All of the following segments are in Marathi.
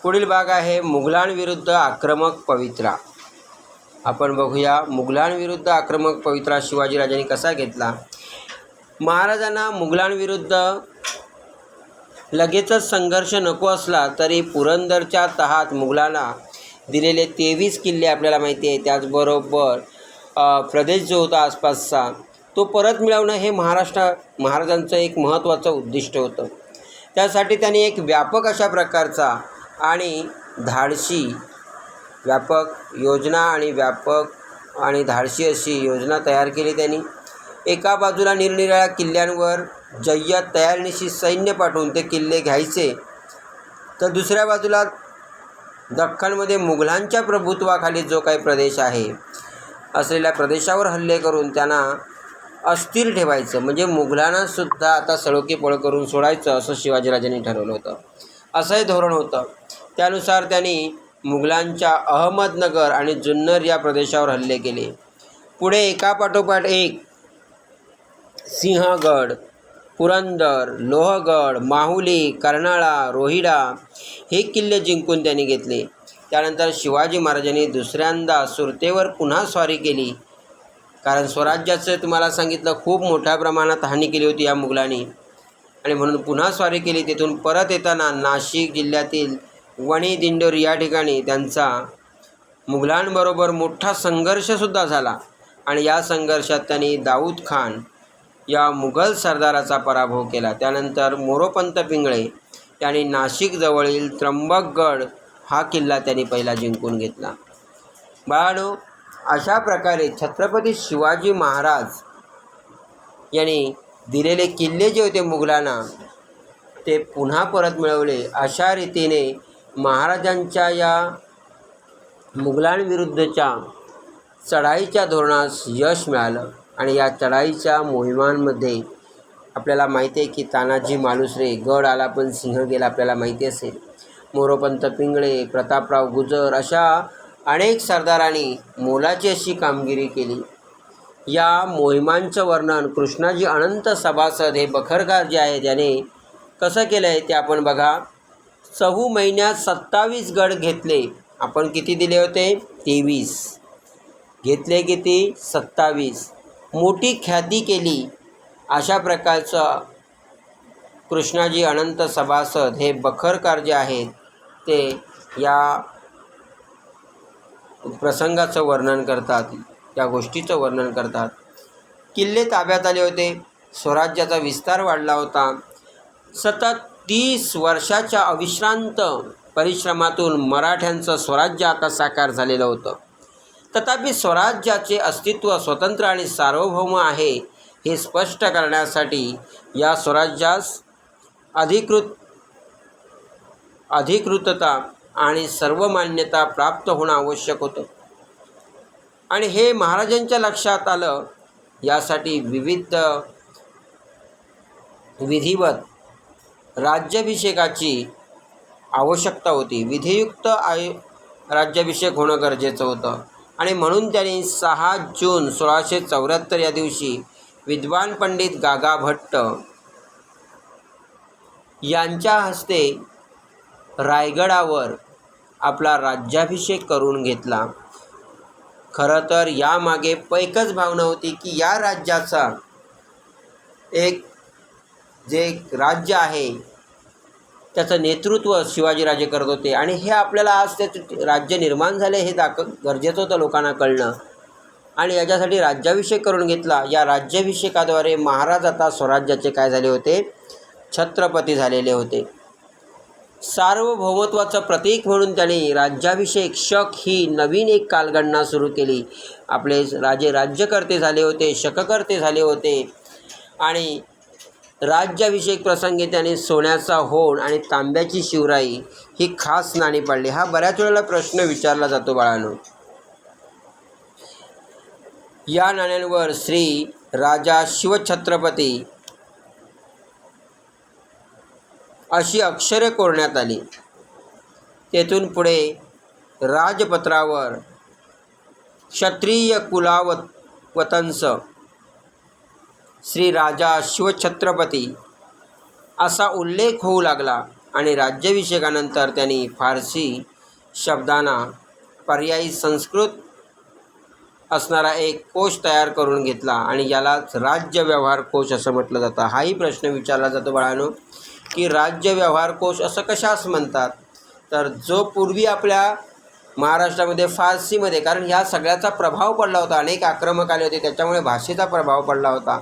पुढील भाग आहे मुघलांविरुद्ध आक्रमक पवित्रा. आपण बघूया मुघलांविरुद्ध आक्रमक पवित्रा शिवाजीराजांनी कसा घेतला. महाराजांना मुघलांविरुद्ध लगेचच संघर्ष नको असला तरी पुरंदरच्या तहात मुघलांना दिलेले 23 किल्ले आपल्याला माहिती आहे. त्याचबरोबर प्रदेश जो होता आसपासचा तो परत मिळवणं हे महाराजांचं एक महत्त्वाचं उद्दिष्ट होतं. त्यासाठी त्यांनी एक व्यापक अशा प्रकारचा आणि धाडसी व्यापक आणि धाडसी अशी योजना तयार केली. त्यांनी एका बाजूला निरनिराळ्या किल्ल्यांवर जय्यत तयारीनिशी सैन्य पाठवून ते किल्ले घ्यायचे, तर दुसऱ्या बाजूला दख्खनमध्ये मुघलांच्या प्रभुत्वाखाली जो काही प्रदेश आहे असलेल्या प्रदेशावर हल्ले करून त्यांना अस्थिर ठेवायचं, म्हणजे मुघलांनासुद्धा आता सळोकी पळ करून सोडायचं असं शिवाजीराजांनी ठरवलं होतं. असंही धोरण होतं. त्यानुसार त्यांनी मुघलांच्या अहमदनगर आणि जुन्नर या प्रदेशावर हल्ले केले. पुढे एकापाठोपाठ एक सिंहगड, पुरंदर, लोहगड, माहुली, कर्नाळा, रोहिडा हे किल्ले जिंकून त्यांनी घेतले. त्यानंतर शिवाजी महाराजांनी दुसऱ्यांदा सुरतेवर पुन्हा स्वारी केली, कारण स्वराज्याचं तुम्हाला सांगितलं खूप मोठ्या प्रमाणात हानी केली होती या मुघलांनी, आणि म्हणून पुन्हा स्वारी केली. तिथून परत येताना नाशिक जिल्ह्यातील वणी दिंडोरी या ठिकाणी त्यांचा मुघलांबरोबर मोठा संघर्षसुद्धा झाला, आणि या संघर्षात त्यांनी दाऊद खान या मुघल सरदाराचा पराभव केला. त्यानंतर मोरोपंत पिंगळे यांनी नाशिकजवळील त्र्यंबकगड हा किल्ला त्यांनी पहिला जिंकून घेतला. बाळांनो, अशा प्रकारे छत्रपती शिवाजी महाराज यांनी दिलेले किल्ले जे होते मुघलांना ते पुन्हा परत मिळवले. अशा रीतीने महाराजांच्या या मुघलांविरुद्धच्या चढाईच्या धोरणास यश मिळालं, आणि या चढाईच्या मोहिमांमध्ये आपल्याला माहिती आहे की तानाजी मालुसरे, गड आला पण सिंह गेला, आपल्याला माहिती असेल, मोरोपंत पिंगळे, प्रतापराव गुजर अशा अनेक सरदारांनी मोलाची अशी कामगिरी केली. या मोहिमांचं वर्णन कृष्णाजी अनंत सभासद हे बखरकार जे आहेत याने कसं केलं आहे ते आपण बघा. 4 महिन्यात 27 गड घेतले. आपण किती दिले होते? 23. घेतले किती? 27. मोठी ख्याती केली. अशा प्रकारचं कृष्णाजी अनंत सभासद हे बखरकार जे आहेत ते या प्रसंगाचं वर्णन करतात, या गोष्टीचं वर्णन करतात. किल्ले ताब्यात आले होते. स्वराज्याचा विस्तार वाढला होता. सतत 30 वर्षाच्या अविश्रांत परिश्रमातून मराठ्यांचं स्वराज्य आता साकार झालेलं होतं. तथापि स्वराज्याचे अस्तित्व स्वतंत्र आणि सार्वभौम आहे हे स्पष्ट करण्यासाठी या स्वराज्यास अधिकृतता आणि सर्वमान्यता प्राप्त होणं आवश्यक होतं, आणि हे महाराजांच्या लक्षात आलं. यासाठी विविध विधिवत राज्याभिषेकाची आवश्यकता होती. विधियुक्त राज्याभिषेक होणं गरजेचं होतं, आणि म्हणून त्यांनी 6 जून 1674 या दिवशी विद्वान पंडित गागा भट्ट यांच्या हस्ते रायगडावर आपला राज्याभिषेक करून घेतला. खरं तर यामागे एकच भावना होती की या राज्याचा एक जे राज्य आहे त्याचं नेतृत्व शिवाजीराजे करत होते, आणि हे आपल्याला आज ते राज्य निर्माण झाले हे गरजेचं होतं लोकांना कळणं, आणि याच्यासाठी राज्याभिषेक करून घेतला. या राज्याभिषेकाद्वारे महाराज आता स्वराज्याचे काय झाले होते? छत्रपती झालेले होते. सार्वभौमत्वाचं प्रतीक म्हणून त्यांनी राज्याभिषेक शक ही नवीन एक कालगणना सुरू केली. आपले राजे राज्यकर्ते झाले होते, शककर्ते झाले होते, आणि राज्याभिषेक प्रसंगी त्यांनी सोन्याचा होड आणि तांब्याची शिवराई ही खास नाणी पाडली. हा बऱ्याच वेळेला प्रश्न विचारला जातो बाळांनो. या नाण्यांवर श्री राजा शिवछत्रपती अशी अक्षरे कोरण्यात आली. तेथून पुढे राजपत्रावर क्षत्रिय कुलावतंस श्री राजा शिवछत्रपती असा उल्लेख होऊ लागला, आणि राज्याभिषेकानंतर त्यांनी फारसी शब्दांना पर्यायी संस्कृत असणारा एक कोश तयार करून घेतला आणि यालाच राज्य व्यवहार कोश असं म्हटलं जातं. हाही प्रश्न विचारला जातो बाळांनो, की राज्य व्यवहार कोश असं कशास म्हणतात. तर जो पूर्वी आपल्या महाराष्ट्रामध्ये फारसीमध्ये, कारण ह्या सगळ्याचा प्रभाव पडला होता, अनेक आक्रमक आले होते, त्याच्यामुळे भाषेचा प्रभाव पडला होता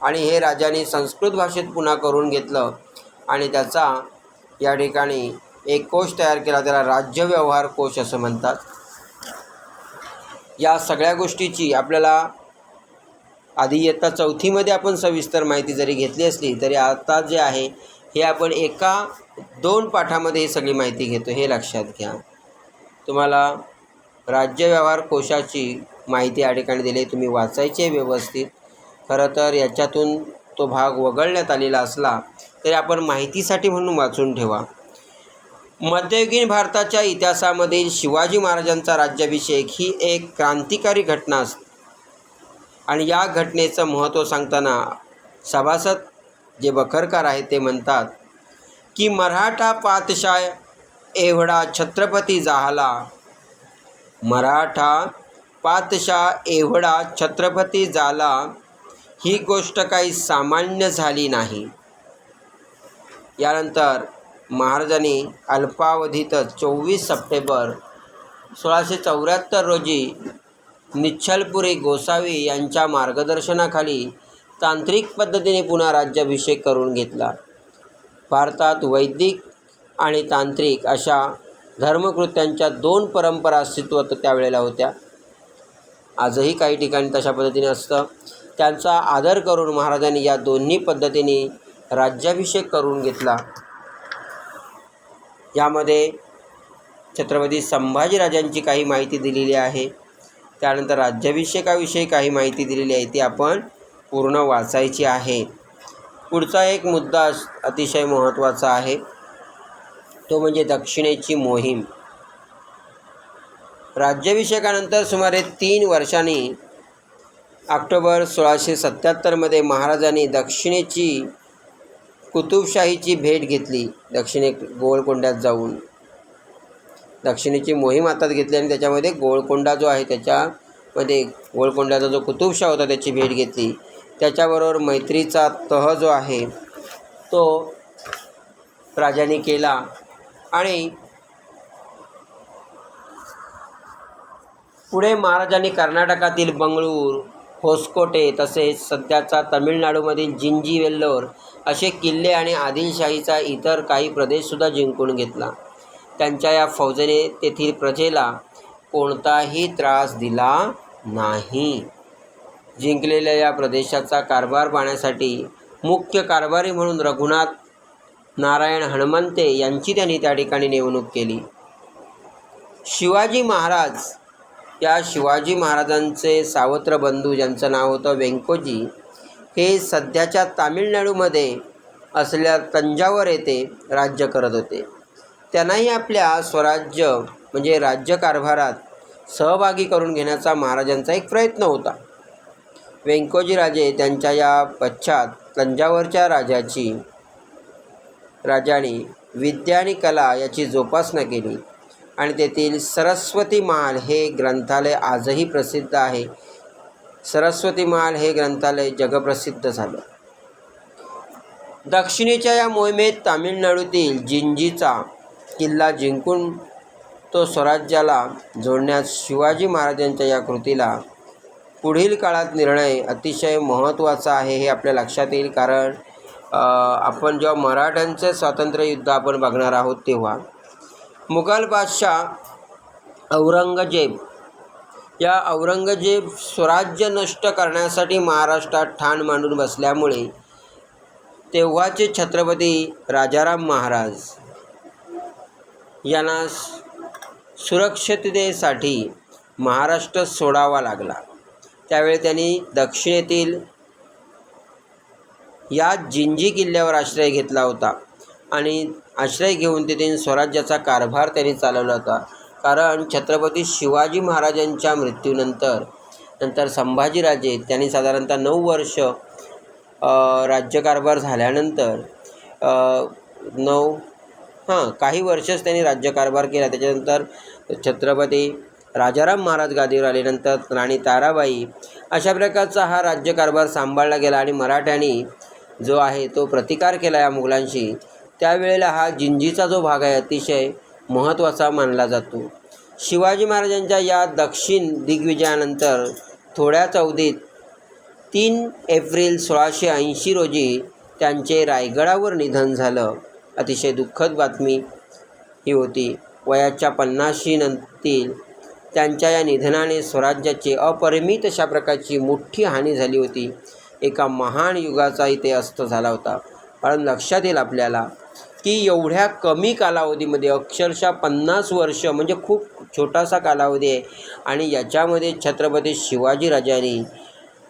आणि हे राजांनी संस्कृत भाषेत पुन्हा करून घेतलं आणि त्याचा या ठिकाणी एक कोश तयार केला, त्याला राज्य व्यवहार कोश असं म्हणतात. या सगळ्या गोष्टीची आपल्याला आधी इयत्ता 4थीमध्ये आपण सविस्तर माहिती जरी घेतली असली तरी आता जे आहे हे आपण 1-2 पाठामध्ये ही सगळी माहिती घेतो, हे लक्षात घ्या. तुम्हाला राज्य व्यवहार कोशाची माहिती या ठिकाणी दिली, तुम्ही वाचायची व्यवस्थित. खरं तर याच्यातून तो भाग वगळण्यात आलेला असला तरी आपण माहितीसाठी म्हणून वाचून ठेवा. मध्ययुगीन भारताच्या इतिहासामधील शिवाजी महाराजांचा राज्याभिषेक ही एक क्रांतिकारी घटना असते आणि या घटनेचं महत्त्व सांगताना सभासद जे बखरकार आहेत ते म्हणतात की मराठा पातशाह एवढा छत्रपती झाला, मराठा पातशाह एवढा छत्रपती झाला, ही गोष्ट काही सामान्य झाली नाही. यानंतर महाराजांनी अल्पावधीतच 24 सप्टेंबर 1674 रोजी निश्चलपुरी गोसावी यांच्या मार्गदर्शनाखाली तांत्रिक पद्धतीने पुन्हा राज्याभिषेक करून घेतला. भारतात वैदिक आणि तांत्रिक अशा धर्मकृत्यांच्या 2 परंपरा अस्तित्वात त्यावेळेला होत्या. आजही काही ठिकाणी तशा पद्धतीने असतं. त्यांचा आदर करून महाराजांनी या दोन्ही पद्धतीने राज्याभिषेक करून घेतला. यामध्ये छत्रपती संभाजीराजांची काही माहिती दिलेली आहे. त्यानंतर राज्याभिषेकाविषयी काही माहिती दिलेली आहे, ती आपण पूर्ण वाचायची आहे. पुढचा एक मुद्दा अतिशय महत्त्वाचा आहे, तो म्हणजे दक्षिणेची मोहीम. राज्याभिषेकानंतर सुमारे 3 वर्षांनी ऑक्टोबर 1677 महाराजांनी दक्षिणेची कुतुबशाहीची भेट घेतली. गोलकोंड्यात जाऊन दक्षिणेची मोहीम हातात घेतली आणि त्याच्यामध्ये गोलकोंडा जो आहे त्याच्यामध्ये गोलकोंड्याचा जो कुतुबशाह होता त्याची भेट घेतली. त्याच्याबरोबर मैत्रीचा तह जो आहे तो राजांनी केला आणि पुढे महाराजांनी कर्नाटकातील बंगळूर, होसकोटे तसेच सध्याचा तमिळनाडूमधील जिंजी वेल्लोर असे किल्ले आणि आदिलशाहीचा इतर काही प्रदेशसुद्धा जिंकून घेतला. त्यांच्या या फौजेने तेथील प्रजेला कोणताही त्रास दिला नाही. जिंकलेल्या या प्रदेशाचा कारभार पाहण्यासाठी मुख्य कारभारी म्हणून रघुनाथ नारायण हणमंते यांची त्यांनी त्या ठिकाणी नेमणूक केली. शिवाजी महाराजांचे सावत्र बंधू, ज्यांचं नाव होतं व्यंकोजी, हे सध्याच्या तामिळनाडूमध्ये असलेल्या तंजावर येथे राज्य करत होते. त्यांनाही आपल्या स्वराज्य म्हणजे राज्यकारभारात सहभागी करून घेण्याचा महाराजांचा एक प्रयत्न होता. व्यंकोजी राजे त्यांच्या या पश्चात तंजावरच्या राजांनी विद्या आणि कला याची जोपासना केली आणि तेथील सरस्वती महाल हे ग्रंथालय आजही प्रसिद्ध आहे. सरस्वती महाल हे ग्रंथालय जगप्रसिद्ध झालं. दक्षिणेच्या या मोहिमेत तामिळनाडूतील जिंजीचा किल्ला जिंकून तो स्वराज्याला जोडण्यास शिवाजी महाराजांच्या या कृतीला पुढील काळात निर्णय अतिशय महत्त्वाचा आहे, हे आपल्या लक्षात येईल. कारण आपण जेव्हा मराठ्यांचे स्वातंत्र्ययुद्ध आपण बघणार आहोत तेव्हा मुघल बादशाह औरंगजेब स्वराज्य नष्ट करण्यासाठी महाराष्ट्रात ठाण मांडून बसल्यामुळे तेव्हाचे छत्रपती राजाराम महाराज यांना सुरक्षिततेसाठी महाराष्ट्र सोडावा लागला. त्यावेळी त्यांनी दक्षिणेतील या जिंजी किल्ल्यावर आश्रय घेतला होता आणि आश्रय घेऊन तेथील स्वराज्याचा कारभार त्यांनी चालवला होता. कारण छत्रपती शिवाजी महाराजांच्या मृत्यूनंतर संभाजीराजे त्यांनी साधारणतः 9 वर्ष राज्यकारभार झाल्यानंतर काही वर्षच त्यांनी राज्यकारभार केला. त्याच्यानंतर छत्रपती राजाराम महाराज गादीवर आल्यानंतर राणी ताराबाई, अशा प्रकारचा हा राज्यकारभार सांभाळला गेला आणि मराठ्यांनी जो आहे तो प्रतिकार केला या मुघलांशी. त्यावेळेला हा जिंजीचा जो भाग आहे अतिशय महत्त्वाचा मानला जातो. शिवाजी महाराजांच्या या दक्षिण दिग्विजयानंतर थोड्याच अवधीत 3 एप्रिल 1680 रोजी त्यांचे रायगडावर निधन झालं. अतिशय दुःखद बातमी ही होती. वयाच्या 50शी नंतर त्यांच्या या निधनाने स्वराज्याची अपरिमित अशा प्रकारची मोठी हानी झाली होती. एका महान युगाचा इथे अस्त झाला होता. कारण लक्षात येईल आपल्याला की एवढ्या कमी कालावधीमध्ये अक्षरशः 50 वर्ष म्हणजे खूप छोटासा कालावधी आहे आणि याच्यामध्ये छत्रपती शिवाजीराजांनी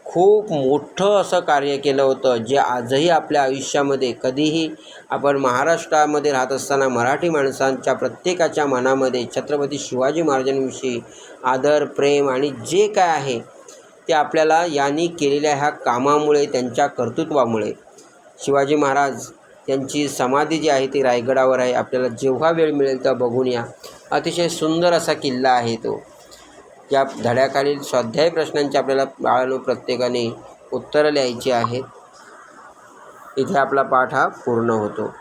खूप मोठं असं कार्य केलं होतं, जे आजही आपल्या आयुष्यामध्ये कधीही आपण महाराष्ट्रामध्ये राहत असताना मराठी माणसांच्या प्रत्येकाच्या मनामध्ये छत्रपती शिवाजी महाराजांविषयी आदर, प्रेम आणि जे काय आहे ते आपल्याला यांनी केलेल्या ह्या कामामुळे, त्यांच्या कर्तृत्वामुळे. शिवाजी महाराज यांची समाधी जी आहे ती रायगडावर आहे. आपल्याला जेव्हा वेळ मिळेल तेव्हा बघून या. अतिशय सुंदर असा किल्ला आहे तो. या धड्याखालील स्वाध्याय प्रश्नांची आपल्याला बाळांनो प्रत्येकाने उत्तरं लिहायची आहेत. इथे आपला पाठ हा पूर्ण होतो.